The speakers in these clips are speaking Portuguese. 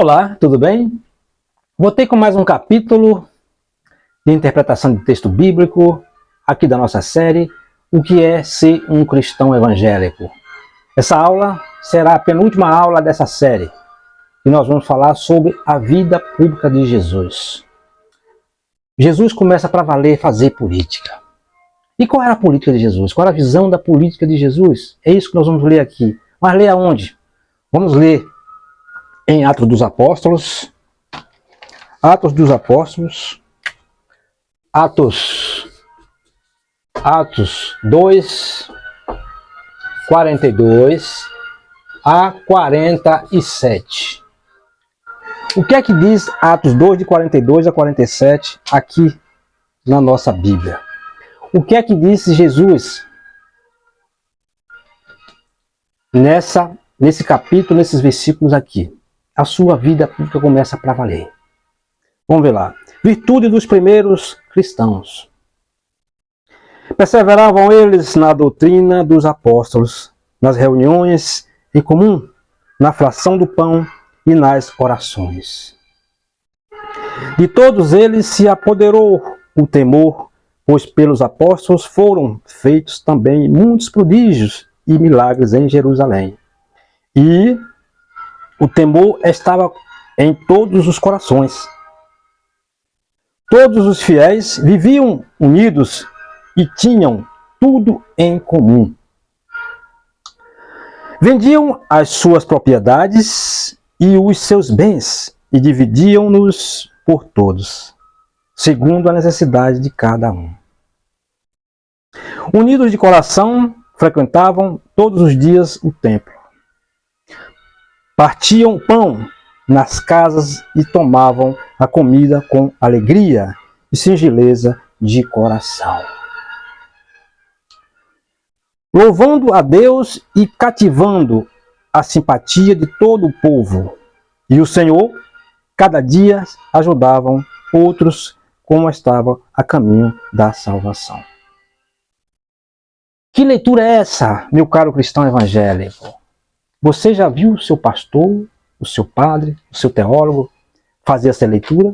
Olá, tudo bem? Voltei com mais um capítulo de interpretação de texto bíblico aqui da nossa série O que é ser um cristão evangélico? Essa aula será a penúltima aula dessa série e nós vamos falar sobre a vida pública de Jesus. Jesus começa para valer fazer política. E qual era a política de Jesus? Qual era a visão da política de Jesus? É isso que nós vamos ler aqui. Mas ler aonde? Vamos ler em Atos dos Apóstolos, Atos 2, 42 a 47. O que é que diz Atos 2, de 42 a 47 aqui na nossa Bíblia? O que é que disse Jesus nesse capítulo, nesses versículos aqui? A sua vida pública começa para valer. Vamos ver lá. Virtude dos primeiros cristãos. Perseveravam eles na doutrina dos apóstolos, nas reuniões em comum, na fração do pão e nas orações. De todos eles se apoderou o temor, pois pelos apóstolos foram feitos também muitos prodígios e milagres em Jerusalém. E o temor estava em todos os corações. Todos os fiéis viviam unidos e tinham tudo em comum. Vendiam as suas propriedades e os seus bens e dividiam-nos por todos, segundo a necessidade de cada um. Unidos de coração, frequentavam todos os dias o templo. Partiam pão nas casas e tomavam a comida com alegria e singeleza de coração, louvando a Deus e cativando a simpatia de todo o povo. E o Senhor, cada dia, ajudavam outros como estavam a caminho da salvação. Que leitura é essa, meu caro cristão evangélico? Você já viu o seu pastor, o seu padre, o seu teólogo fazer essa leitura?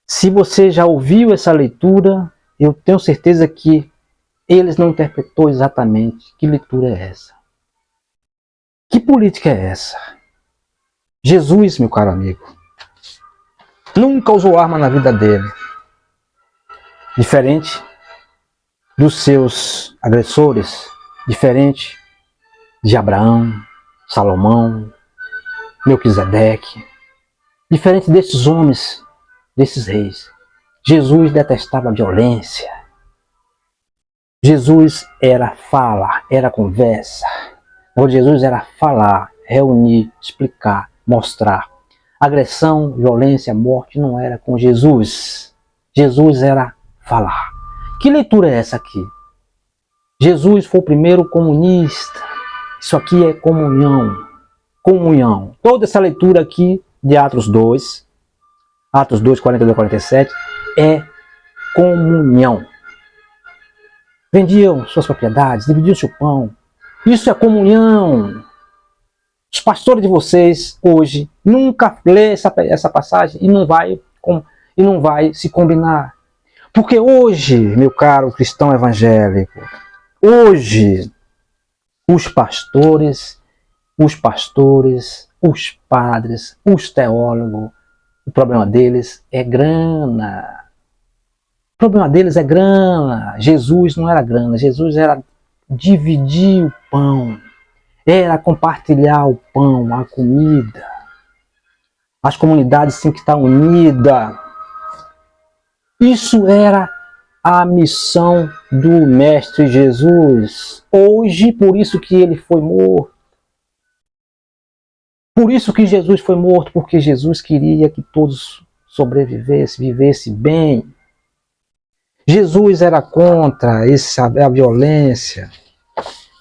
Se você já ouviu essa leitura, eu tenho certeza que eles não interpretou exatamente que leitura é essa. Que política é essa? Jesus, meu caro amigo, nunca usou arma na vida dele. Diferente dos seus agressores, diferente de Abraão, Salomão, Melquisedeque, diferente desses homens, desses reis. Jesus detestava a violência. Jesus era fala, era conversa. Jesus era falar, reunir, explicar, mostrar. Agressão, violência, morte não era com Jesus. Jesus era falar. Que leitura é essa aqui? Jesus foi o primeiro comunista. Isso aqui é comunhão. Comunhão. Toda essa leitura aqui de Atos 2, 42 a 47, é comunhão. Vendiam suas propriedades, dividiam seu pão. Isso é comunhão. Os pastores de vocês hoje nunca lê essa passagem e não vai se combinar. Porque hoje, meu caro cristão evangélico, hoje os pastores, os padres, os teólogos, o problema deles é grana. O problema deles é grana. Jesus não era grana, Jesus era dividir o pão, era compartilhar o pão, a comida. As comunidades têm que estar unidas. Isso era a missão do Mestre Jesus. Hoje, por isso que ele foi morto. Por isso que Jesus foi morto, porque Jesus queria que todos sobrevivessem, vivessem bem. Jesus era contra a violência.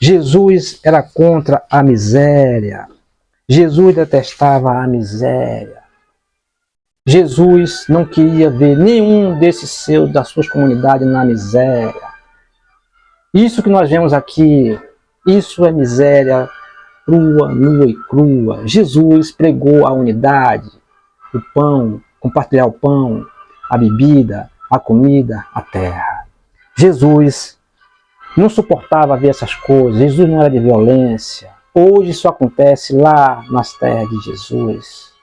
Jesus era contra a miséria. Jesus detestava a miséria. Jesus não queria ver nenhum das suas comunidades na miséria. Isso que nós vemos aqui, isso é miséria nua e crua. Jesus pregou a unidade, o pão, compartilhar o pão, a bebida, a comida, a terra. Jesus não suportava ver essas coisas, Jesus não era de violência. Hoje isso acontece lá nas terras de Jesus.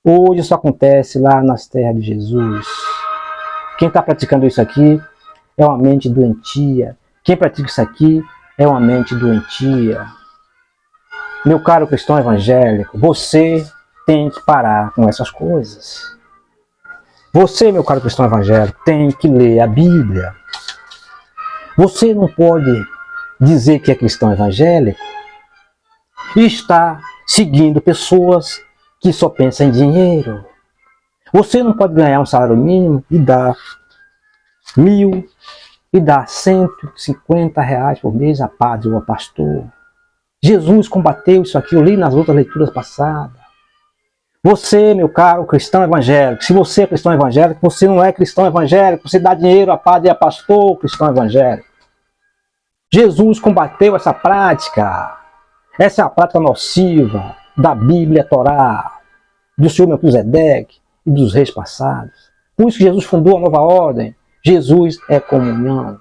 Hoje isso acontece lá nas terras de Jesus. Quem está praticando isso aqui é uma mente doentia. Quem pratica isso aqui é uma mente doentia. Meu caro cristão evangélico, você tem que parar com essas coisas. Você, meu caro cristão evangélico, tem que ler a Bíblia. Você não pode dizer que é cristão evangélico e está seguindo pessoas que só pensam em dinheiro. Você não pode ganhar um salário mínimo e dar 1.000 e dar 150 reais por mês a padre ou a pastor. Jesus combateu isso aqui, eu li nas outras leituras passadas. Você, meu caro cristão evangélico, se você é cristão evangélico, você não é cristão evangélico, você dá dinheiro a padre e a pastor, cristão evangélico. Jesus combateu essa prática. Essa é a prática nociva da Bíblia Torá, do Senhor Melquisedeque e dos reis passados. Por isso que Jesus fundou a nova ordem. Jesus é comunhão.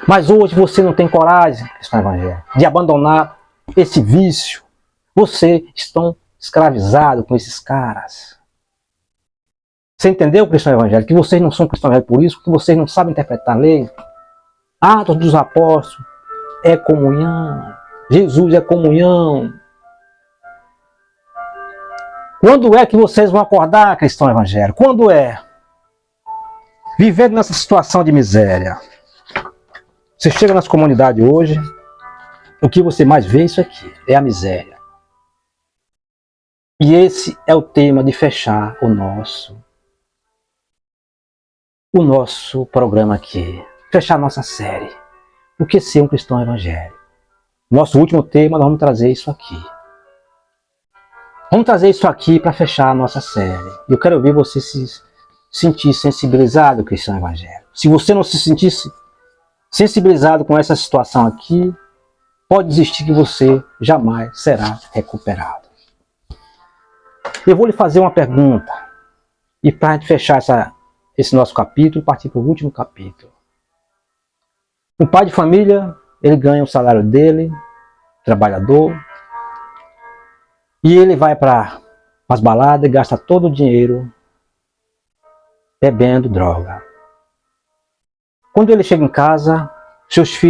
Mas hoje você não tem coragem, cristão evangélico, de abandonar esse vício. Você está escravizado com esses caras. Você entendeu, cristão evangélico, que vocês não são cristãos evangélicos por isso, que vocês não sabem interpretar a lei? Atos dos Apóstolos é comunhão. Jesus é comunhão. Quando é que vocês vão acordar, cristão evangélico? Quando é? Vivendo nessa situação de miséria. Você chega nas comunidades hoje, o que você mais vê é isso aqui, é a miséria. E esse é o tema de fechar o nosso programa aqui. Fechar a nossa série. O que ser um cristão evangélico? Nosso último tema, nós vamos trazer isso aqui. Vamos trazer isso aqui para fechar a nossa série. Eu quero ver você se sentir sensibilizado, cristão evangélico. Se você não se sentisse sensibilizado com essa situação aqui, pode desistir que você jamais será recuperado. Eu vou lhe fazer uma pergunta. E para a gente fechar esse nosso capítulo, partir para o último capítulo. Um pai de família, ele ganha o salário dele, trabalhador, e ele vai para as baladas e gasta todo o dinheiro bebendo droga. Quando ele chega em casa, seus filhos